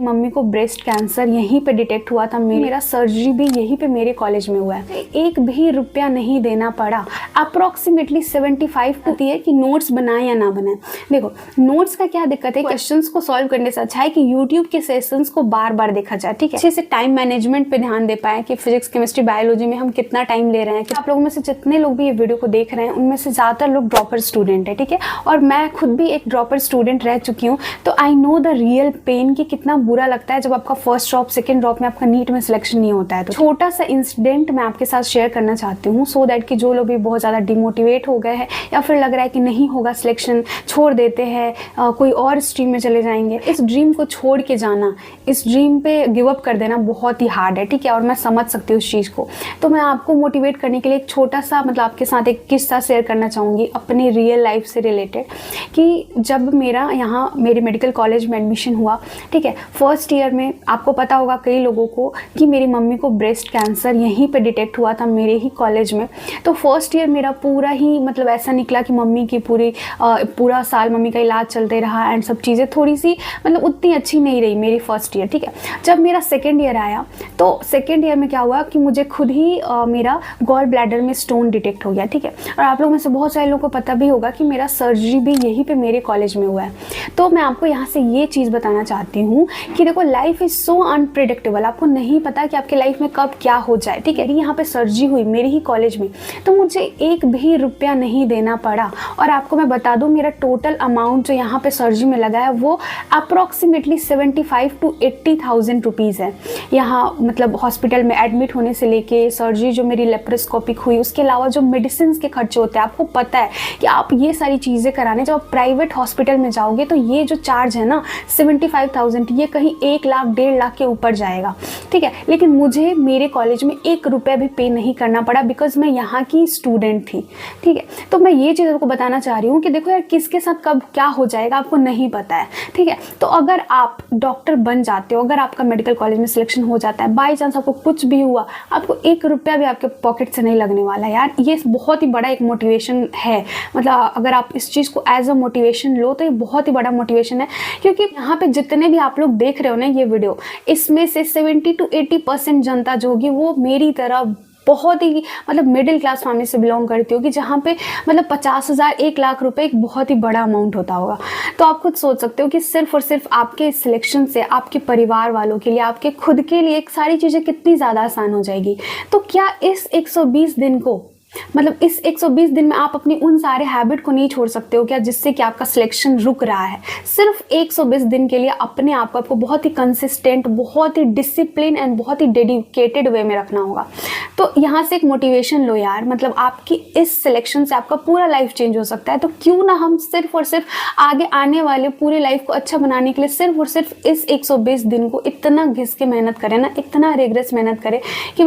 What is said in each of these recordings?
Mummy को breast cancer यहीं पे डिटेक्ट हुआ था। मेरा सर्जरी भी यहीं पे मेरे कॉलेज में हुआ है। एक भी रुपया नहीं देना पड़ा। अप्रोक्सीमेटली 75 होती है कि नोट्स बनाए या ना बनाए। देखो नोट्स का क्या दिक्कत है, क्वेश्चंस को सॉल्व करने से अच्छा है कि यूट्यूब के सेशंस को बार बार देखा जाए, ठीक है, अच्छे से टाइम मैनेजमेंट पे ध्यान दे पाए कि फिजिक्स केमिस्ट्री बायोलॉजी में हम कितना टाइम ले रहे हैं। कि आप लोगों में से जितने लोग भी ये वीडियो को देख रहे हैं उनमें से ज़्यादातर लोग ड्रॉपर स्टूडेंट है, ठीक है, और मैं खुद भी एक ड्रॉपर स्टूडेंट रह चुकी हूँ। तो I know the real pain कि कितना बुरा लगता है जब आपका फर्स्ट ड्रॉप सेकंड ड्रॉप में आपका नीट में सिलेक्शन नहीं होता है। तो छोटा सा इंसिडेंट मैं आपके साथ शेयर करना चाहती हूँ सो दैट कि जो लोग भी बहुत ज़्यादा डिमोटिवेट हो गए हैं या फिर लग रहा है कि नहीं होगा सिलेक्शन, छोड़ देते हैं, कोई और स्ट्रीम में चले जाएंगे, इस ड्रीम को छोड़ के जाना, इस ड्रीम पे गिव अप कर देना बहुत ही हार्ड है, ठीक है, और मैं समझ सकती हूँ उस चीज़ को। तो मैं आपको मोटिवेट करने के लिए एक छोटा सा आपके साथ एक किस्सा शेयर करना चाहूँगी अपनी रियल लाइफ से रिलेटेड। कि जब मेरा यहाँ मेरे मेडिकल कॉलेज में एडमिशन हुआ, ठीक है, फर्स्ट ईयर में आपको पता होगा कई लोगों को कि मेरी मम्मी को ब्रेस्ट कैंसर यहीं पे डिटेक्ट हुआ था मेरे ही कॉलेज में। तो फर्स्ट ईयर मेरा पूरा ही ऐसा निकला कि मम्मी की पूरा साल मम्मी का इलाज चलते रहा एंड सब चीज़ें थोड़ी सी उतनी अच्छी नहीं रही मेरी फर्स्ट ईयर, ठीक है। जब मेरा सेकेंड ईयर आया तो सेकेंड ईयर में क्या हुआ कि मुझे खुद ही मेरा गॉल ब्लैडर में स्टोन डिटेक्ट हो गया, ठीक है, और आप लोगों में से बहुत सारे लोगों को पता भी होगा कि मेरा सर्जरी भी यहीं पे मेरे कॉलेज में हुआ है। तो मैं आपको यहाँ से ये चीज़ बताना चाहती हूँ कि देखो लाइफ इज सो अनप्रिडिक्टेबल, आपको नहीं पता कि आपके लाइफ में कब क्या हो जाए, ठीक है। यहाँ पे सर्जरी हुई मेरे ही कॉलेज में तो मुझे एक भी रुपया नहीं देना पड़ा। और आपको मैं बता दूँ मेरा टोटल अमाउंट जो यहाँ पे सर्जरी में लगा है वो अप्रोक्सीमेटली 75 to 80,000 रुपीज़ है। यहाँ हॉस्पिटल में एडमिट होने से लेके सर्जरी जो मेरी लेप्रोस्कोपिक हुई, उसके अलावा जो मेडिसिन के खर्चे होते हैं, आपको पता है कि आप ये सारी चीज़ें कराने जब आप प्राइवेट हॉस्पिटल में जाओगे तो ये जो चार्ज है ना 75,000, ये कहीं 1 लाख 1.5 लाख के ऊपर जाएगा, ठीक है। लेकिन मुझे मेरे कॉलेज में 1 रुपया भी पे नहीं करना पड़ा बिकॉज मैं यहाँ की स्टूडेंट थी, ठीक है। तो मैं ये चीज़ आपको बताना चाह रही हूँ कि देखो यार किसके साथ कब क्या हो जाएगा आपको नहीं पता है, ठीक है। तो अगर आप डॉक्टर बन जाते हो, अगर आपका मेडिकल कॉलेज में सिलेक्शन हो जाता है, बाई चांस आपको कुछ भी हुआ, आपको 1 रुपया भी आपके पॉकेट से नहीं लगने वाला यार। ये बहुत ही बड़ा एक मोटिवेशन है, अगर आप इस चीज़ को एज अ मोटिवेशन लो तो ये बहुत ही बड़ा मोटिवेशन है। क्योंकि यहाँ पे जितने भी आप लोग देख रहे हो ना ये वीडियो, इसमें से 70 to 80% जनता जो होगी वो मेरी तरह बहुत ही मिडिल क्लास फैमिली से बिलोंग करती होगी, जहाँ पे 50,000 1 लाख रुपए एक बहुत ही बड़ा अमाउंट होता होगा। तो आप खुद सोच सकते हो कि सिर्फ और सिर्फ आपके सिलेक्शन से आपके परिवार वालों के लिए, आपके खुद के लिए एक सारी चीज़ें कितनी ज़्यादा आसान हो जाएगी। तो क्या इस 120 दिन को इस 120 दिन में आप अपनी उन सारे हैबिट को नहीं छोड़ सकते हो क्या, जिससे कि आपका सिलेक्शन रुक रहा है। सिर्फ 120 दिन के लिए अपने आप को आपको बहुत ही कंसिस्टेंट, बहुत ही डिसिप्लिन एंड बहुत ही डेडिकेटेड वे में रखना होगा। तो यहाँ से एक मोटिवेशन लो यार, आपकी इस सिलेक्शन से आपका पूरा लाइफ चेंज हो सकता है। तो क्यों ना हम सिर्फ और सिर्फ आगे आने वाले पूरे लाइफ को अच्छा बनाने के लिए सिर्फ और सिर्फ इस 120 दिन को इतना घिस के मेहनत करें ना, इतना रिग्रेस मेहनत करें कि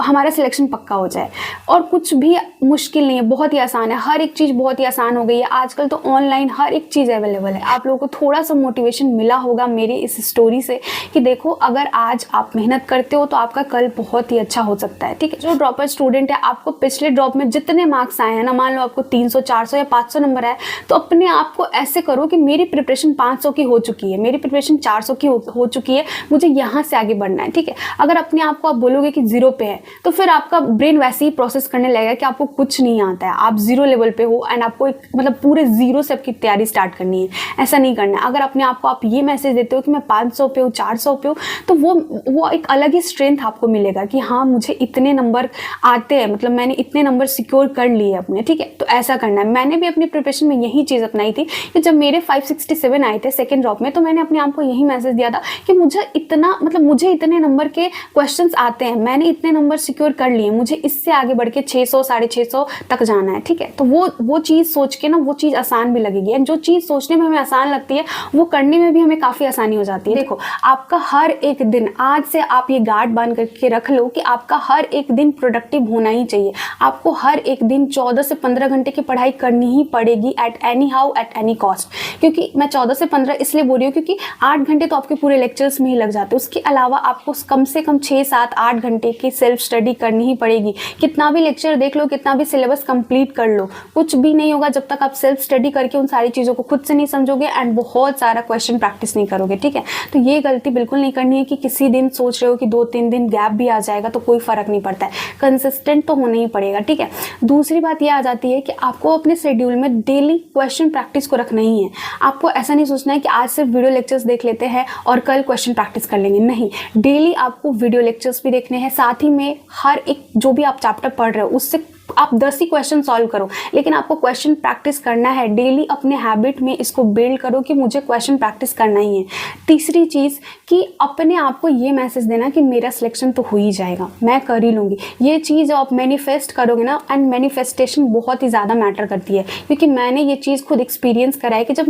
हमारा सिलेक्शन पक्का हो जाए। और कुछ भी मुश्किल नहीं है, बहुत ही आसान है, हर एक चीज़ बहुत ही आसान हो गई है आजकल। तो ऑनलाइन हर एक चीज़ अवेलेबल है। आप लोगों को थोड़ा सा मोटिवेशन मिला होगा मेरी इस स्टोरी से कि देखो अगर आज आप मेहनत करते हो तो आपका कल बहुत ही अच्छा हो सकता है, ठीक है। जो ड्रॉपर स्टूडेंट है, आपको पिछले ड्रॉप में जितने मार्क्स आए हैं ना, मान लो आपको 300 400 या 500 नंबर आए, तो अपने आप को ऐसे करो कि मेरी प्रिपरेशन 500 की हो चुकी है, मेरी प्रिपरेशन 400 की हो चुकी है, मुझे यहाँ से आगे बढ़ना है, ठीक है। अगर अपने आप को आप बोलोगे कि 0 पे है तो फिर आपका ब्रेन वैसे ही प्रोसेस करने लगेगा कि आपको कुछ नहीं आता है, आप 0 लेवल पे हो एंड आपको एक पूरे 0 से आपकी तैयारी स्टार्ट करनी है। ऐसा नहीं करना है। अगर अपने आप को आप ये मैसेज देते हो कि मैं 500 पे हूँ, 400 पे हूँ, तो वो एक अलग ही स्ट्रेंथ आपको मिलेगा कि हाँ मुझे इतने नंबर आते हैं, मैंने इतने नंबर सिक्योर कर लिए अपने, ठीक है। तो ऐसा करना है। मैंने भी अपनी प्रिपरेशन में यही चीज़ अपनाई थी कि जब मेरे 567 आए थे सेकेंड ड्रॉप में, तो मैंने अपने आप को यही मैसेज दिया था कि मुझे इतने नंबर के क्वेश्चन आते हैं, मैंने इतने नंबर सिक्योर कर लिए, मुझे इससे आगे बढ़ के 600 650 तक जाना है, ठीक है। तो वो चीज़ सोच के ना वो चीज़ आसान भी लगेगी। एंड जो चीज़ सोचने में हमें आसान लगती है वो करने में भी हमें काफ़ी आसानी हो जाती है। देखो आपका हर एक दिन, आज से आप ये गार्ड बांध करके रख लो कि आपका हर एक दिन प्रोडक्टिव होना ही चाहिए। आपको हर एक दिन 14 से 15 घंटे की पढ़ाई करनी ही पड़ेगी at any how, at any cost. क्योंकि मैं 14 से 15 इसलिए बोल रही हूँ क्योंकि 8 घंटे तो आपके पूरे लेक्चर्स में ही लग जाते हैं। उसके अलावा आपको कम से कम 6 7 8 घंटे की सेल्फ स्टडी करनी ही पड़ेगी। कितना भी लेक्चर लेक्चर देख लो, कितना भी सिलेबस कंप्लीट कर लो, कुछ भी नहीं होगा जब तक आप सेल्फ स्टडी करके उन सारी चीज़ों को खुद से नहीं समझोगे एंड बहुत सारा क्वेश्चन प्रैक्टिस नहीं करोगे। ठीक है, तो ये गलती बिल्कुल नहीं करनी है कि किसी दिन सोच रहे हो कि 2-3 दिन गैप भी आ जाएगा तो कोई फर्क नहीं पड़ता है, कंसिस्टेंट तो होना ही पड़ेगा। ठीक है, दूसरी बात ये आ जाती है कि आपको अपने शेड्यूल में डेली क्वेश्चन प्रैक्टिस को रखना ही है। आपको ऐसा नहीं सोचना है कि आज सिर्फ वीडियो लेक्चर्स देख लेते हैं और कल क्वेश्चन प्रैक्टिस कर लेंगे, नहीं, डेली आपको वीडियो लेक्चर्स भी देखने हैं, साथ ही में हर एक जो भी आप चैप्टर पढ़ रहे हो उससे आप 10 ही क्वेश्चन सॉल्व करो, लेकिन आपको क्वेश्चन प्रैक्टिस करना है। डेली अपने हैबिट में इसको बिल्ड करो कि मुझे क्वेश्चन प्रैक्टिस करना ही है। तीसरी चीज़ कि अपने आप को ये मैसेज देना कि मेरा सिलेक्शन तो हो ही जाएगा, मैं कर ही लूँगी। ये चीज़ आप मैनिफेस्ट करोगे ना, एंड मैनिफेस्टेशन बहुत ही ज़्यादा मैटर करती है, क्योंकि मैंने ये चीज़ खुद एक्सपीरियंस करा है कि जब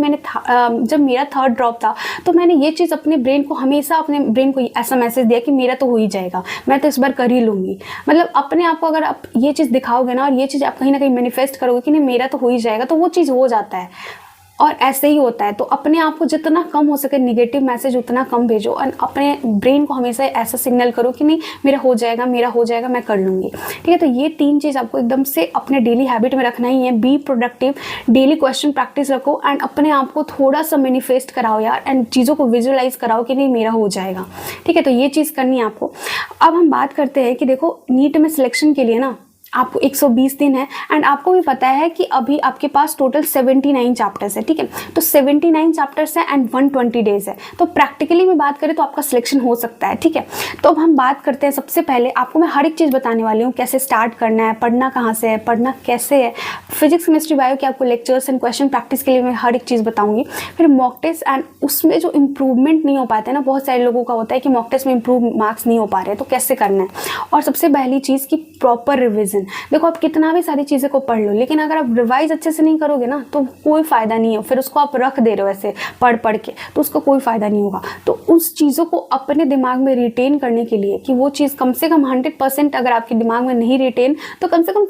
मेरा थर्ड ड्रॉप था तो मैंने ये चीज़ अपने ब्रेन को हमेशा अपने ब्रेन को ऐसा मैसेज दिया कि मेरा तो हो ही जाएगा, मैं तो इस बार कर ही लूँगी। मतलब अपने आप को अगर आप ये चीज़ दिखाओगे ना और ये चीज़ आप कहीं ना कहीं मैनिफेस्ट करोगे कि नहीं मेरा तो हो ही जाएगा, तो वो चीज़ हो जाता है। और ऐसे ही होता है। तो अपने आप को जितना कम हो सके निगेटिव मैसेज उतना कम भेजो और अपने ब्रेन को हमेशा ऐसा सिग्नल करो कि नहीं मेरा हो जाएगा, मैं कर लूँगी। ठीक है, तो ये 3 चीज़ आपको एकदम से अपने डेली हैबिट में रखना ही है। Be productive, daily question practice रखो एंड अपने आप को थोड़ा सा मैनिफेस्ट कराओ यार, एंड चीज़ों को विजुअलाइज कराओ कि नहीं मेरा हो जाएगा। ठीक है, तो ये चीज़ करनी है आपको। अब हम बात करते हैं कि देखो नीट में सिलेक्शन के लिए ना आपको 120 दिन है एंड आपको भी पता है कि अभी आपके पास टोटल 79 चैप्टर्स है। ठीक है, तो 79 चैप्टर्स है एंड 120 डेज है, तो प्रैक्टिकली में बात करें तो आपका सिलेक्शन हो सकता है। ठीक है, तो अब हम बात करते हैं, सबसे पहले आपको मैं हर एक चीज़ बताने वाली हूँ, कैसे स्टार्ट करना है, पढ़ना कहाँ से है, पढ़ना कैसे है, फिजिक्स केमिस्ट्री बायो के आपको लेक्चर्स एंड क्वेश्चन प्रैक्टिस के लिए मैं हर एक चीज़ बताऊँगी। फिर मॉक टेस्ट एंड उसमें जो इंप्रूवमेंट नहीं हो पाते हैं ना, बहुत सारे लोगों का होता है कि मॉक टेस्ट में इंप्रूव मार्क्स नहीं हो पा रहे, तो कैसे करना है। और सबसे पहली चीज़ की प्रॉपर रिविजन। देखो आप कितना भी सारी चीज़ें को पढ़ लो, लेकिन अगर आप रिवाइज अच्छे से नहीं करोगे ना तो कोई फ़ायदा नहीं है। फिर उसको आप रख दे रहे हो ऐसे पढ़ के, तो उसका कोई फ़ायदा नहीं होगा। तो उस चीज़ों को अपने दिमाग में रिटेन करने के लिए कि वो चीज़ कम से कम 100% अगर आपके दिमाग में नहीं रिटेन तो कम से कम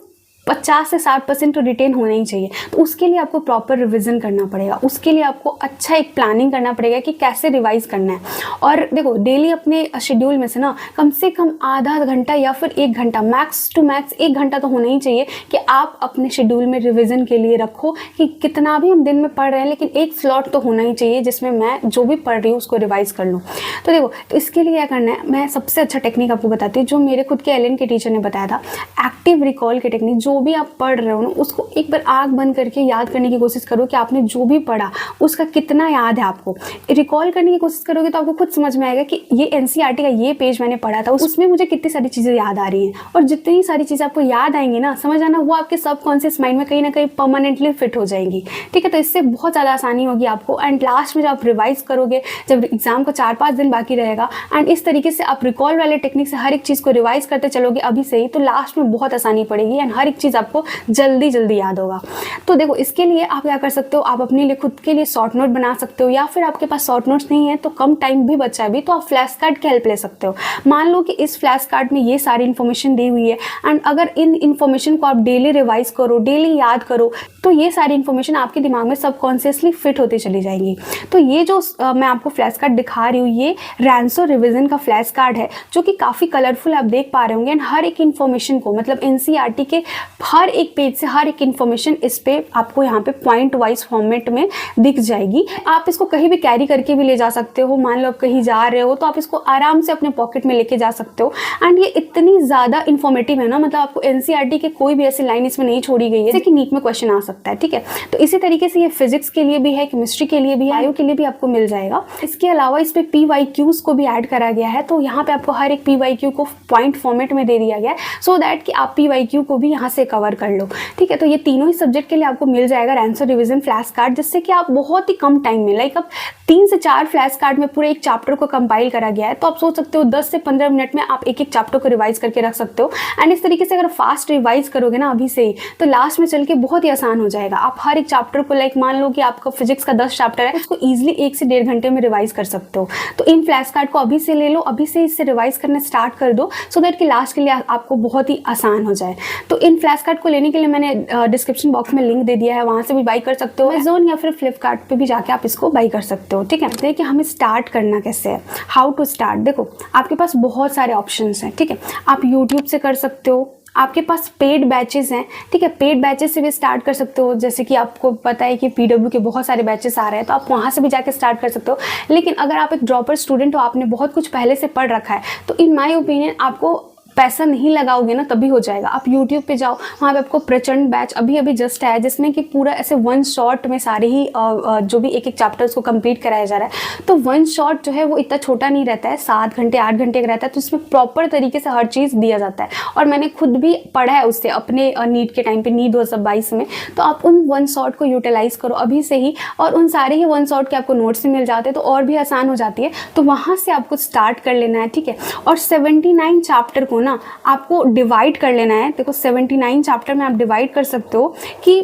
50 से 60% तो रिटेन होना ही चाहिए। तो उसके लिए आपको प्रॉपर रिवीजन करना पड़ेगा, उसके लिए आपको अच्छा एक प्लानिंग करना पड़ेगा कि कैसे रिवाइज करना है। और देखो डेली अपने शेड्यूल में से ना कम से कम आधा घंटा या फिर 1 घंटा, मैक्स टू मैक्स 1 घंटा तो होना ही चाहिए कि आप अपने शेड्यूल में रिवीजन के लिए रखो कि कितना भी हम दिन में पढ़ रहे हैं लेकिन एक स्लॉट तो होना ही चाहिए जिसमें मैं जो भी पढ़ रही हूँ उसको रिवाइज कर लूँ। तो देखो, तो इसके लिए क्या करना है, मैं सबसे अच्छा टेक्निक आपको बताती हूँ जो मेरे खुद के एलएन के टीचर ने बताया था, एक्टिव रिकॉल की टेक्निक। जो भी आप पढ़ रहे हो ना उसको एक बार आंख बंद करके याद करने की कोशिश करो कि आपने जो भी पढ़ा उसका कितना याद है। आपको रिकॉल करने की कोशिश करोगे तो आपको खुद समझ में आएगा कि ये एनसीईआरटी का ये पेज मैंने पढ़ा था, उसमें मुझे कितनी सारी चीज़ें याद आ रही हैं। और जितनी सारी चीज़ें आपको याद आएंगी ना, समझ आना, वो आपके सबकॉन्शियस माइंड में कहीं ना कहीं परमानेंटली फिट हो जाएंगी। ठीक है, तो इससे बहुत ज़्यादा आसानी होगी आपको। एंड लास्ट में जब आप रिवाइज करोगे, जब एग्जाम को 4-5 दिन बाकी रहेगा एंड इस तरीके से आप रिकॉल वाले टेक्निक से हर एक चीज़ को रिवाइज करते चलोगे अभी से ही, तो लास्ट में बहुत आसानी पड़ेगी एंड हर एक चीज़ आपको जल्दी जल्दी याद होगा। तो देखो, इसके लिए आप क्या कर सकते हो, आप अपने लिए खुद के लिए शॉर्ट नोट बना सकते हो, या फिर आपके पास शॉर्ट नोट्स नहीं है तो कम टाइम भी बचा है भी तो आप फ्लैश कार्ड की हेल्प ले सकते हो। मान लो कि इस फ्लैश कार्ड में ये सारी इन्फॉर्मेशन दी हुई है एंड अगर इन इन्फॉर्मेशन को आप डेली रिवाइज करो, डेली याद करो, तो ये सारी इन्फॉर्मेशन आपके दिमाग में सबकॉन्शियसली फिट होती चली जाएंगी। तो ये जो मैं आपको फ्लैश कार्ड दिखा रही हूँ, ये रैंसो रिविजन का फ्लैश कार्ड है जो कि काफ़ी कलरफुल आप देख पा रहे होंगे एंड हर एक इन्फॉर्मेशन को, मतलब एनसीईआरटी के हर एक पेज से हर एक इन्फॉर्मेशन इस पे आपको यहाँ पे पॉइंट वाइज फॉर्मेट में दिख जाएगी। आप इसको कहीं भी कैरी करके भी ले जा सकते हो। मान लो आप कहीं जा रहे हो तो आप इसको आराम से अपने पॉकेट में लेके जा सकते हो। एंड ये इतनी ज़्यादा इन्फॉर्मेटिव है ना, मतलब आपको एनसीईआरटी के कोई भी ऐसी लाइन इसमें नहीं छोड़ी गई है जैसे कि नीट में क्वेश्चन आ सकता है। ठीक है, तो इसी तरीके से ये फिजिक्स के लिए भी है, केमिस्ट्री के लिए भी है, बायो के लिए भी आपको मिल जाएगा। इसके अलावा इस पे PYQs को भी ऐड करा गया है, तो यहाँ पे आपको हर एक PYQ को पॉइंट फॉर्मेट में दे दिया गया है सो दैट कि आप PYQ को भी यहाँ से कवर कर लो। ठीक है, तो ये तीनों ही सब्जेक्ट के लिए आपको मिल जाएगा रैंसो रिवीजन फ्लैश कार्ड, जिससे कि आप बहुत ही कम टाइम में, लाइक अब 3 से 4 फ्लैश कार्ड में पूरे एक चैप्टर को कंपाइल करा गया है। तो आप सोच सकते हो 10 से 15 मिनट में आप एक एक चैप्टर को रिवाइज करके रख सकते हो। एंड इस तरीके से अगर फास्ट रिवाइज करोगे ना अभी से ही, तो लास्ट में चल के बहुत ही आसान हो जाएगा। आप हर एक चैप्टर को, लाइक मान लो कि आपका फिजिक्स का 10 चैप्टर है, उसको ईजिली 1 से 1.5 घंटे में रिवाइज कर सकते हो। तो इन फ्लैश कार्ड को अभी से ले लो, अभी से इससे रिवाइज करना स्टार्ट कर दो सो दैट कि लास्ट के लिए आपको बहुत ही आसान हो जाए। तो इन फ्लैश कार्ड को लेने के लिए मैंने डिस्क्रिप्शन बॉक्स में लिंक दे दिया है, वहाँ से भी बाई कर सकते हो। अमेज़न या फिर फ्लिपकार्ट पे भी जाके आप इसको बाई कर सकते हो। ठीक है, देखिए हमें स्टार्ट करना कैसे है, हाउ टू स्टार्ट। देखो आपके पास बहुत सारे ऑप्शंस हैं। ठीक है, आप यूट्यूब से कर सकते हो, आपके पास पेड बैचेस हैं, ठीक है, पेड बैचेस से भी स्टार्ट कर सकते हो। जैसे कि आपको पता है कि पीडब्ल्यू के बहुत सारे बैचेस आ रहे हैं, तो आप वहाँ से भी जाके स्टार्ट कर सकते हो। लेकिन अगर आप एक ड्रॉपर स्टूडेंट हो, आपने बहुत कुछ पहले से पढ़ रखा है, तो इन माय ओपिनियन आपको पैसा नहीं लगाओगे ना तभी हो जाएगा। आप YouTube पे जाओ, वहाँ पे आपको प्रचंड बैच अभी अभी जस्ट आया, जिसमें कि पूरा ऐसे वन शॉट में सारे ही जो भी एक एक चैप्टर उसको कंप्लीट कराया जा रहा है। तो वन शॉट जो है वो इतना छोटा नहीं रहता है, 7 घंटे 8 घंटे का रहता है, तो इसमें प्रॉपर तरीके से हर चीज़ दिया जाता है। और मैंने खुद भी पढ़ा है उससे अपने नीट के टाइम पे, नीट 2022 में। तो आप उन वन शॉट को यूटिलाइज करो अभी से ही, और उन सारे ही वन शॉट के आपको नोट्स भी मिल जाते हैं, तो और भी आसान हो जाती है। तो वहाँ से आपको स्टार्ट कर लेना है, ठीक है। और 79 चैप्टर को ना आपको डिवाइड कर लेना है। देखो 79 चैप्टर में आप डिवाइड कर सकते हो कि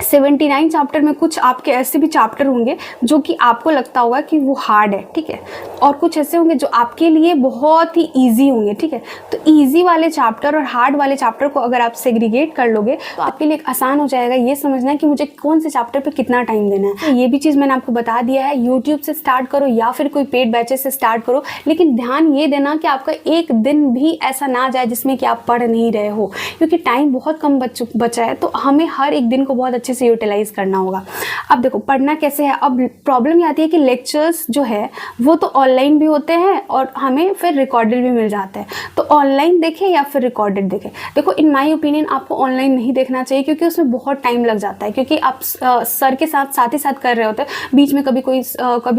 79 चैप्टर में कुछ आपके ऐसे भी चैप्टर होंगे जो कि आपको लगता होगा कि वो हार्ड है, ठीक है, और कुछ ऐसे होंगे जो आपके लिए बहुत ही इजी होंगे, ठीक है। तो इजी वाले चैप्टर और हार्ड वाले चैप्टर को अगर आप सेग्रीगेट कर लोगे तो आपके लिए आसान हो जाएगा ये समझना कि मुझे कौन से चैप्टर पे कितना टाइम देना है। तो ये भी चीज़ मैंने आपको बता दिया है। यूट्यूब से स्टार्ट करो या फिर कोई पेड बैचेस से स्टार्ट करो, लेकिन ध्यान ये देना कि आपका एक दिन भी ऐसा ना जाए जिसमें कि आप पढ़ नहीं रहे हो, क्योंकि टाइम बहुत कम बचा है। तो हमें हर एक दिन को बहुत अच्छे से यूटिलाइज करना होगा। अब देखो पढ़ना कैसे है, अब प्रॉब्लम ये आती है कि लेक्चर्स जो है वो तो ऑनलाइन भी होते हैं और हमें फिर रिकॉर्डेड भी मिल जाते हैं। तो ऑनलाइन देखें या फिर रिकॉर्डेड देखें। देखो इन माय ओपिनियन आपको ऑनलाइन नहीं देखना चाहिए, क्योंकि उसमें बहुत टाइम लग जाता है, क्योंकि आप सर के साथ ही साथ कर रहे होते हैं, बीच में कभी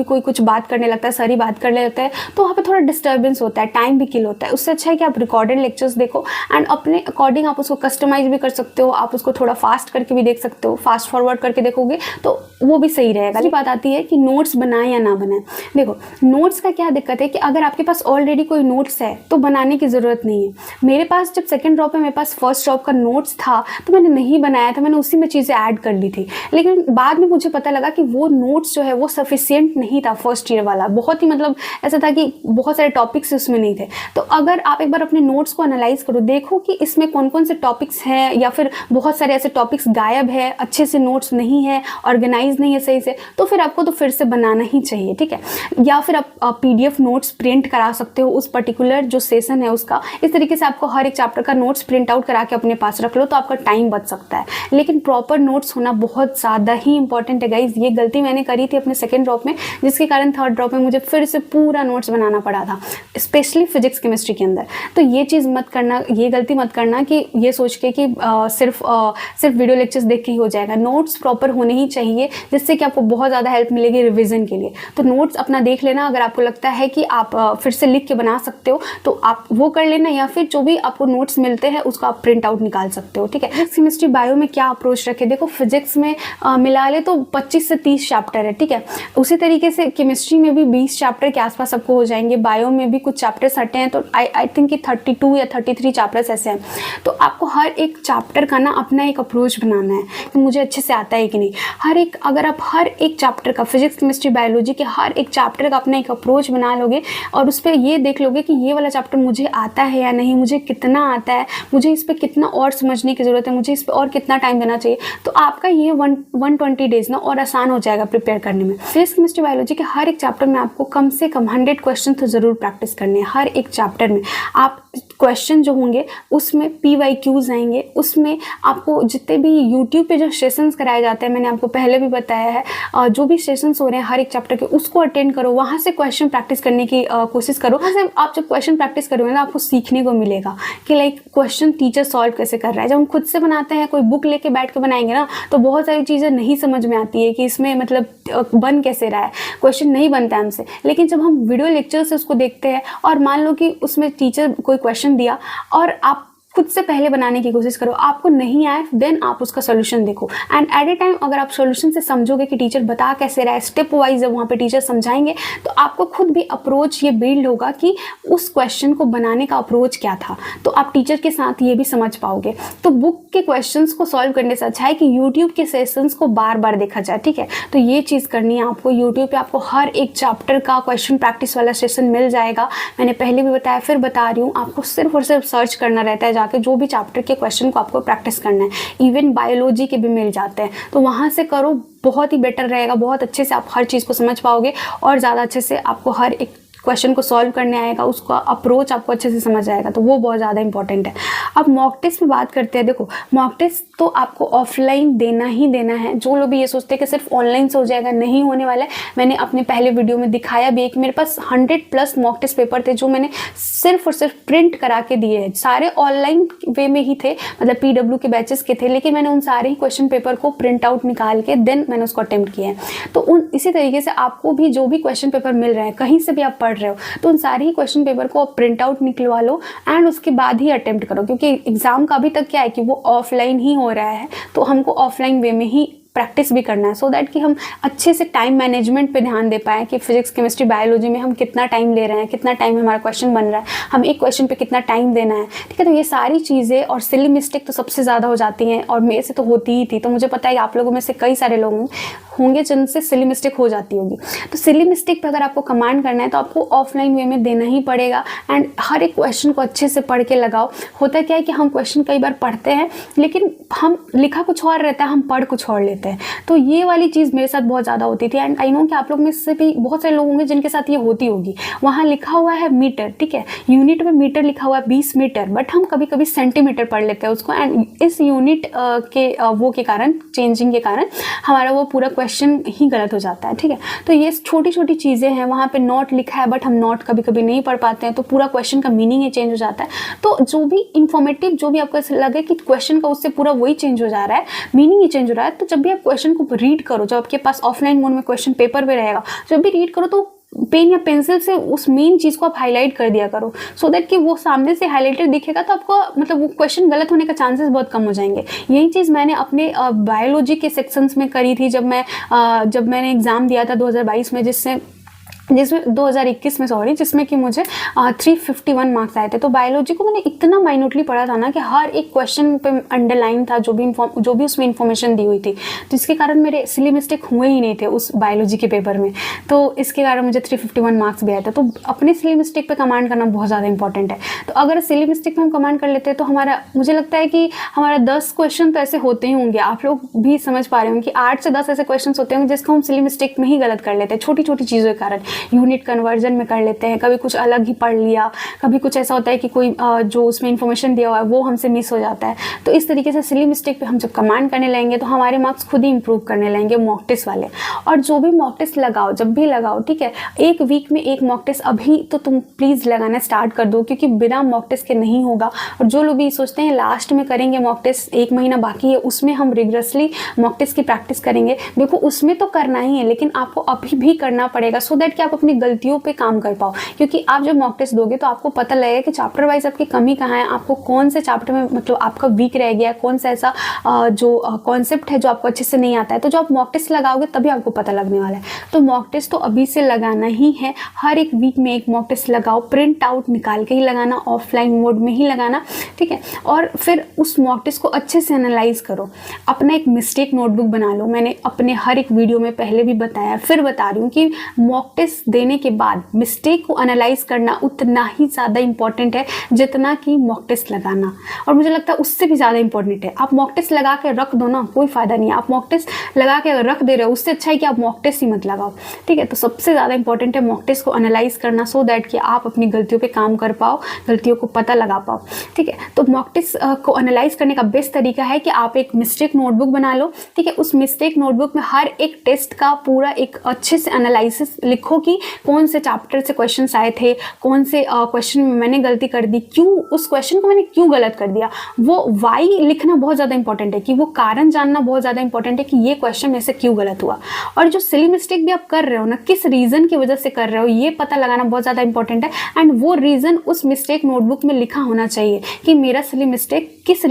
कोई कुछ बात करने लगता है, सर ही बात करने लगता है, तो वहाँ पे थोड़ा डिस्टर्बेंस होता है, टाइम भी किल होता है। उससे अच्छा है कि आप रिकॉर्डेड लेक्चर्स देखो एंड अपने अकॉर्डिंग आप उसको कस्टमाइज भी कर सकते हो। आप उसको थोड़ा फास्ट करके भी देख सकते हो, फास्ट फॉरवर्ड करके देखोगे तो वो भी सही रहेगा। ये बात आती है कि नोट्स बनाएं या ना बनाएं। देखो नोट्स का क्या दिक्कत है कि अगर आपके पास ऑलरेडी कोई नोट्स है तो बनाने की ज़रूरत नहीं है। मेरे पास जब सेकंड ड्रॉप में मेरे पास फर्स्ट ड्रॉप का नोट्स था तो मैंने नहीं बनाया था, मैंने उसी में चीज़ें ऐड कर ली थी। लेकिन बाद में मुझे पता लगा कि वो नोट्स जो है वो सफिशिएंट नहीं था, फर्स्ट ईयर वाला बहुत ही मतलब ऐसा था कि बहुत सारे टॉपिक्स उसमें नहीं थे। तो अगर आप एक बार अपने नोट्स को एनालाइज करो, देखो कि इसमें कौन कौन से टॉपिक्स हैं, या फिर बहुत सारे ऐसे टॉपिक्स गायब है, अच्छे से नोट्स नहीं है, ऑर्गेनाइज नहीं है सही से, तो फिर आपको तो फिर से बनाना ही चाहिए, ठीक है। या फिर आप पीडीएफ नोट्स प्रिंट करा सकते हो उस पर्टिकुलर जो सेशन है उसका। इस तरीके से आपको हर एक चैप्टर का नोट्स प्रिंट आउट करा के अपने पास रख लो तो आपका टाइम बच सकता है। लेकिन प्रॉपर नोट्स होना बहुत ज़्यादा ही इंपॉर्टेंट है गाइज। ये गलती मैंने करी थी अपने सेकेंड ड्रॉप में, जिसके कारण थर्ड ड्रॉप में मुझे फिर से पूरा नोट्स बनाना पड़ा था, स्पेशली फिजिक्स केमिस्ट्री के अंदर। तो ये चीज़ मत करना, ये गलती मत करना कि ये सोच के कि सिर्फ वीडियो लेक्चर्स देख के ही हो जाएगा। नोट्स प्रॉपर होने ही चाहिए, जिससे कि आपको बहुत ज़्यादा हेल्प मिलेगी रिवीजन के लिए। तो नोट्स अपना देख लेना, अगर आपको लगता है कि आप फिर से लिख के बना सकते हो तो आप वो कर लेना, या फिर जो भी आपको नोट्स मिलते हैं उसका आप प्रिंट आउट निकाल सकते हो, ठीक है। फिजिक्स केमिस्ट्री बायो में क्या अप्रोच रखे, देखो फिजिक्स में मिला ले तो 25 से 30 चैप्टर है, ठीक है। उसी तरीके से केमिस्ट्री में भी 20 चैप्टर के आसपास आपको हो जाएंगे। बायो में भी कुछ चैप्टर्स हटे हैं, तो आई थिंक कि 32 या 33 चैप्टर्स ऐसे हैं। तो आपको हर एक चैप्टर का ना अपना एक अप्रोच बनाना है कि मुझे अच्छे से आता है कि नहीं। अगर आप हर एक चैप्टर का, फिजिक्स केमिस्ट्री बायोलॉजी के हर एक चैप्टर का अपना एक अप्रोच बना लोगे और उस पर ये देख लोगे कि ये वाला चैप्टर मुझे आता है या नहीं, मुझे कितना आता है, मुझे इस पर कितना और समझने की ज़रूरत है, मुझे इस पर और कितना टाइम देना चाहिए, तो आपका ये 120 डेज ना और आसान हो जाएगा प्रिपेयर करने में। फिजिक्स केमिस्ट्री बायोलॉजी के हर एक चैप्टर में आपको कम से कम 100 क्वेश्चन तो ज़रूर प्रैक्टिस करने हैं। हर एक चैप्टर में आप क्वेश्चन जो होंगे उसमें PYQs आएंगे, उसमें आपको जितने भी यूट्यूब पे जो सेशंस कराए जाते हैं, मैंने आपको पहले भी बताया है, जो भी सेशंस हो रहे हैं हर एक चैप्टर के उसको अटेंड करो, वहाँ से क्वेश्चन प्रैक्टिस करने की कोशिश करो। वहाँ से आप जब क्वेश्चन प्रैक्टिस करोगे ना आपको सीखने को मिलेगा कि लाइक क्वेश्चन टीचर सॉल्व कैसे कर रहा है। जब हम खुद से बनाते हैं, कोई बुक लेके बैठ के बनाएंगे ना, तो बहुत सारी चीज़ें नहीं समझ में आती है कि इसमें मतलब बन कैसे रहा है, क्वेश्चन नहीं बनता है हमसे। लेकिन जब हम वीडियो लेक्चर से उसको देखते हैं और मान लो कि उसमें टीचर कोई क्वेश्चन दिया और आप खुद से पहले बनाने की कोशिश करो, आपको नहीं आए देन आप उसका सोल्यूशन देखो। एंड एट ए टाइम अगर आप सोल्यूशन से समझोगे कि टीचर बता कैसे रहा है, स्टेप वाइज जब वहाँ पे टीचर समझाएंगे तो आपको खुद भी अप्रोच ये बिल्ड होगा कि उस क्वेश्चन को बनाने का अप्रोच क्या था, तो आप टीचर के साथ ये भी समझ पाओगे। तो बुक के क्वेश्चंस को सॉल्व करने से अच्छा है कि यूट्यूब के सेशंस को बार बार देखा जाए, ठीक है। तो ये चीज़ करनी है आपको। यूट्यूब पर आपको हर एक चैप्टर का क्वेश्चन प्रैक्टिस वाला सेशन मिल जाएगा। मैंने पहले भी बताया, फिर बता रही हूँ, आपको सिर्फ और सिर्फ सर्च करना रहता है जाके, जो भी चैप्टर के क्वेश्चन को आपको प्रैक्टिस करना है। इवन बायोलॉजी के भी मिल जाते हैं, तो वहाँ से करो, बहुत ही बेटर रहेगा। बहुत अच्छे से आप हर चीज़ को समझ पाओगे और ज़्यादा अच्छे से आपको हर एक क्वेश्चन को सॉल्व करने आएगा, उसका अप्रोच आपको अच्छे से समझ आएगा, तो वो बहुत ज़्यादा इंपॉर्टेंट है। अब मॉक टेस्ट में बात करते हैं। देखो मॉक टेस्ट तो आपको ऑफलाइन देना ही देना है। जो लोग भी ये सोचते हैं कि सिर्फ ऑनलाइन से हो जाएगा, नहीं होने वाला है। मैंने अपने पहले वीडियो में दिखाया भी है कि मेरे पास 100+ मॉक टेस्ट पेपर थे जो मैंने सिर्फ और सिर्फ प्रिंट करा के दिए हैं। सारे ऑनलाइन वे में ही थे, मतलब PW के बैचेस के थे, लेकिन मैंने उन सारे ही क्वेश्चन पेपर को प्रिंट आउट निकाल के देन मैंने उसको अटेम्प्ट किया है। तो इसी तरीके से आपको भी जो भी क्वेश्चन पेपर मिल रहा है, कहीं से भी आप पढ़ रहे हो, तो उन सारे ही क्वेश्चन पेपर को आप प्रिंट आउट निकलवा लो एंड उसके बाद ही अटेम्प्ट करो, क्योंकि एग्जाम का अभी तक क्या है कि वो ऑफलाइन ही हो रहा है, तो हमको ऑफलाइन वे में ही प्रैक्टिस भी करना है, सो दैट कि हम अच्छे से टाइम मैनेजमेंट पे ध्यान दे पाएँ कि फिजिक्स, केमिस्ट्री, बायोलॉजी में हम कितना टाइम ले रहे हैं, कितना टाइम हमारा क्वेश्चन बन रहा है, हम एक क्वेश्चन पे कितना टाइम देना है। ठीक है, तो ये सारी चीज़ें, और सिली मिस्टेक तो सबसे ज़्यादा हो जाती हैं, और मेरे से तो होती ही थी। तो मुझे पता है आप लोगों में से कई सारे लोग होंगे जिनसे सिली मिस्टेक हो जाती होगी। तो सिली मिस्टेक पे अगर आपको कमांड करना है तो आपको ऑफलाइन वे में देना ही पड़ेगा एंड हर एक क्वेश्चन को अच्छे से पढ़ के लगाओ। होता क्या है कि हम क्वेश्चन कई बार पढ़ते हैं लेकिन हम लिखा कुछ और रहता है, हम पढ़ कुछ और लेते हैं। तो ये वाली चीज़ मेरे साथ बहुत ज़्यादा होती थी एंड आई नो कि आप लोग में से भी बहुत सारे लोग होंगे जिनके साथ ये होती होगी। वहाँ लिखा हुआ है मीटर, ठीक है, यूनिट में मीटर लिखा हुआ है 20 मीटर, बट हम कभी कभी सेंटीमीटर पढ़ लेते हैं उसको एंड इस यूनिट के कारण, चेंजिंग के कारण हमारा वो पूरा क्वेश्चन ही गलत हो जाता है। ठीक है, तो ये छोटी छोटी चीज़ें हैं। वहाँ पे नॉट लिखा है बट हम नॉट कभी कभी नहीं पढ़ पाते हैं, तो पूरा क्वेश्चन का मीनिंग ही चेंज हो जाता है। तो जो भी इंफॉर्मेटिव, जो भी आपको ऐसा लगे कि क्वेश्चन का उससे पूरा वही चेंज हो जा रहा है, मीनिंग ही चेंज हो रहा है, तो जब भी आप क्वेश्चन को रीड करो, जब आपके पास ऑफलाइन मोड में क्वेश्चन पेपर पे रहेगा, जब भी रीड करो तो पेन या पेंसिल से उस मेन चीज़ को आप हाईलाइट कर दिया करो, सो दैट कि वो सामने से हाईलाइटेड दिखेगा तो आपको मतलब वो क्वेश्चन गलत होने का चांसेस बहुत कम हो जाएंगे। यही चीज़ मैंने अपने बायोलॉजी के सेक्शंस में करी थी जब मैंने एग्ज़ाम दिया था 2022 में, जिसमें 2021 में सॉरी, जिसमें कि मुझे 351 मार्क्स आए थे। तो बायोलॉजी को मैंने इतना माइन्यूटली पढ़ा था ना कि हर एक क्वेश्चन पे अंडरलाइन था जो भी उसमें इंफॉर्मेशन दी हुई थी, तो इसके कारण मेरे सिली मिस्टेक हुए ही नहीं थे उस बायोलॉजी के पेपर में। तो इसके कारण मुझे 351 मार्क्स भी आए थे। तो अपने सिली मिस्टेक पे कमांड करना बहुत ज़्यादा इंपॉर्टेंट है। तो अगर सिली मिस्टेक पे हम कमांड कर लेते हैं तो मुझे लगता है कि हमारा 10 क्वेश्चन तो ऐसे होते ही होंगे। आप लोग भी समझ पा रहे होंगे कि 8 से 10 ऐसे क्वेश्चन होते होंगे जिसको हम सिली मिस्टेक में ही गलत कर लेते हैं, छोटी छोटी चीज़ों के कारण। यूनिट कन्वर्जन में कर लेते हैं, कभी कुछ अलग ही पढ़ लिया, कभी कुछ ऐसा होता है कि कोई जो उसमें इंफॉर्मेशन दिया हुआ है वो हमसे मिस हो जाता है। तो इस तरीके से सिली मिस्टेक पे हम जब कमांड करने लगेंगे तो हमारे मार्क्स खुद ही इंप्रूव करने लगेंगे मॉक टेस्ट वाले। और जो भी मॉक टेस्ट लगाओ, जब भी लगाओ, ठीक है, एक वीक में एक मॉक टेस्ट अभी तो तुम प्लीज़ लगाना स्टार्ट कर दो, क्योंकि बिना मॉक टेस्ट के नहीं होगा। और जो लोग भी सोचते हैं लास्ट में करेंगे मॉक टेस्ट, 1 महीना बाकी है, उसमें हम रिगरसली मॉक टेस्ट की प्रैक्टिस करेंगे, देखो उसमें तो करना ही है, लेकिन आपको अभी भी करना पड़ेगा सो दैट कि आप अपनी गलतियों पे काम कर पाओ। क्योंकि आप जब मॉक टेस्ट दोगे तो आपको पता लगेगा कि चैप्टर वाइज आपकी कमी कहाँ है, आपको कौन से चैप्टर में मतलब आपका वीक रह गया, कौन सा ऐसा जो कॉन्सेप्ट है जो आपको अच्छे से नहीं आता है। तो जब आप मॉक टेस्ट लगाओगे तभी आपको पता लगने वाला है। तो मॉक टेस्ट तो अभी से लगाना ही है, हर एक वीक में एक मॉक टेस्ट लगाओ, प्रिंट आउट निकाल के ही लगाना, ऑफलाइन मोड में ही लगाना, ठीक है। और फिर उस मॉक टेस्ट को अच्छे से एनालाइज करो, अपना एक मिस्टेक नोटबुक बना लो। मैंने अपने हर एक वीडियो में पहले भी बताया, फिर बता रही हूँ कि मॉक टेस्ट देने के बाद मिस्टेक को एनालाइज करना उतना ही ज़्यादा इंपॉर्टेंट है जितना कि मॉक टेस्ट लगाना, और मुझे लगता है उससे भी ज़्यादा इंपॉर्टेंट है। आप मॉक टेस्ट लगा के रख दो ना, कोई फ़ायदा नहीं है। आप मॉक टेस्ट लगा के अगर रख दे रहे हो, उससे अच्छा है कि आप मॉक टेस्ट ही मत लगाओ, ठीक है। तो सबसे ज़्यादा इंपॉर्टेंट है मॉक टेस्ट को एनालाइज करना, सो दैट कि आप अपनी गलतियों पर काम कर पाओ, गलतियों को पता लगा पाओ, ठीक है। तो मॉक टेस्ट को एनालाइज करने का बेस्ट तरीका है कि आप एक मिस्टेक नोटबुक बना लो, ठीक है। उस मिस्टेक नोटबुक में हर एक टेस्ट का पूरा एक अच्छे से एनालिसिस लिखो कि कौन से चैप्टर से क्वेश्चन आए थे, कौन से क्वेश्चन में मैंने गलती कर दी, क्यों उस क्वेश्चन को मैंने क्यों गलत कर दिया। वो वाई लिखना बहुत ज़्यादा इंपॉर्टेंट है, कि वो कारण जानना बहुत ज़्यादा इंपॉर्टेंट है कि ये क्वेश्चन में से क्यों गलत हुआ। और जो सिली मिस्टेक भी आप कर रहे हो ना, किस रीज़न की वजह से कर रहे हो, ये पता लगाना बहुत ज़्यादा इंपॉर्टेंट है। एंड वो रीज़न उस मिस्टेक नोटबुक में लिखा होना चाहिए कि मेरा सिली मिस्टेक किस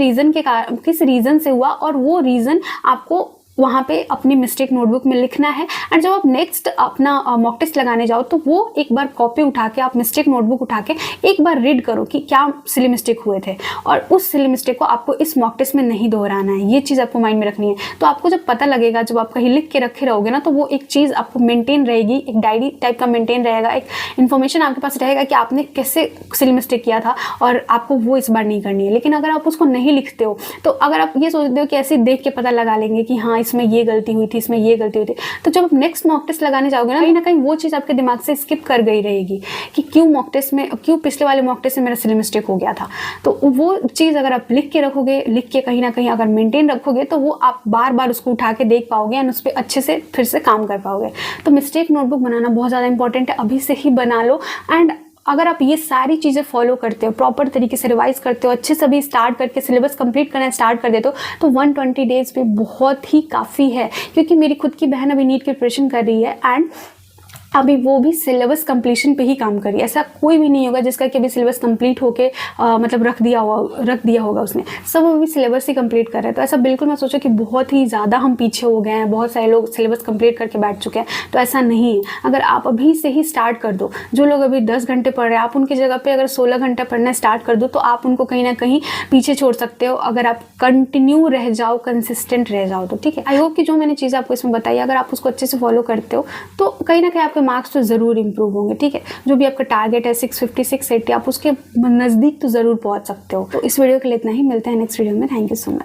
रीज़न से हुआ, और वो रीज़न आपको वहाँ पे अपनी मिस्टेक नोटबुक में लिखना है। एंड जब आप नेक्स्ट अपना मॉक टेस्ट लगाने जाओ तो वो एक बार कॉपी उठा के, आप मिस्टेक नोटबुक उठा के एक बार रीड करो कि क्या सिली मिस्टेक हुए थे, और उस सिली मिस्टेक को आपको इस मॉक टेस्ट में नहीं दोहराना है। ये चीज़ आपको माइंड में रखनी है। तो आपको जब पता लगेगा, जब आप कहीं लिख के रखे रहोगे ना, तो वो एक चीज़ आपको मेंटेन रहेगी, एक डायरी टाइप का मेंटेन रहेगा, एक इन्फॉर्मेशन आपके पास रहेगा कि आपने कैसे सिली मिस्टेक किया था, और आपको वो इस बार नहीं करनी है। लेकिन अगर आप उसको नहीं लिखते हो, तो अगर आप ये सोचते हो कि ऐसे देख के पता लगा लेंगे कि हाँ इसमें ये गलती हुई थी, इसमें ये गलती हुई थी। तो जब आप नेक्स्ट मॉक टेस्ट लगाने जाओगे ना कहीं वो चीज़ आपके दिमाग से स्किप कर गई रहेगी कि क्यों मॉक टेस्ट में, क्यों पिछले वाले मॉक टेस्ट में मेरा सिली मिस्टेक हो गया था। तो वो चीज़ अगर आप लिख के रखोगे, लिख के कहीं ना कहीं अगर मेंटेन रखोगे तो वो आप बार बार उसको उठा के देख पाओगे एंड उस पर अच्छे से फिर से काम कर पाओगे। तो मिस्टेक नोटबुक बनाना बहुत ज़्यादा इंपॉर्टेंट है, अभी से ही बना लो। एंड अगर आप ये सारी चीज़ें फॉलो करते हो, प्रॉपर तरीके से रिवाइज करते हो, अच्छे से भी स्टार्ट करके सिलेबस कंप्लीट करना स्टार्ट कर देते हो तो 120 डेज पे बहुत ही काफ़ी है। क्योंकि मेरी खुद की बहन अभी नीट की प्रिपरेशन कर रही है एंड अभी वो भी सिलेबस कंप्लीशन पे ही काम करी। ऐसा कोई भी नहीं होगा जिसका कि अभी सिलेबस कंप्लीट होके मतलब रख दिया होगा उसने, सब अभी सिलेबस ही कंप्लीट कर रहे हैं। तो ऐसा बिल्कुल मत सोचो कि बहुत ही ज़्यादा हम पीछे हो गए हैं, बहुत सारे लोग सिलेबस कंप्लीट करके बैठ चुके हैं, तो ऐसा नहीं है। अगर आप अभी से ही स्टार्ट कर दो, जो लोग अभी 10 घंटे पढ़ रहे हैं आप उनकी जगह पर अगर 16 घंटे पढ़ना स्टार्ट कर दो तो आप उनको कहीं ना कहीं पीछे छोड़ सकते हो, अगर आप कंटिन्यू रह जाओ, कंसिस्टेंट रह जाओ तो। ठीक है, आई होप कि जो मैंने चीज़ें आपको इसमें बताई अगर आप उसको अच्छे से फॉलो करते हो तो कहीं ना कहीं आपके मार्क्स तो ज़रूर इंप्रूव होंगे। ठीक है, जो भी आपका टारगेट है 650 680 आप उसके नज़दीक तो ज़रूर पहुंच सकते हो। तो इस वीडियो के लिए इतना ही, मिलते हैं नेक्स्ट वीडियो में। Thank you so much.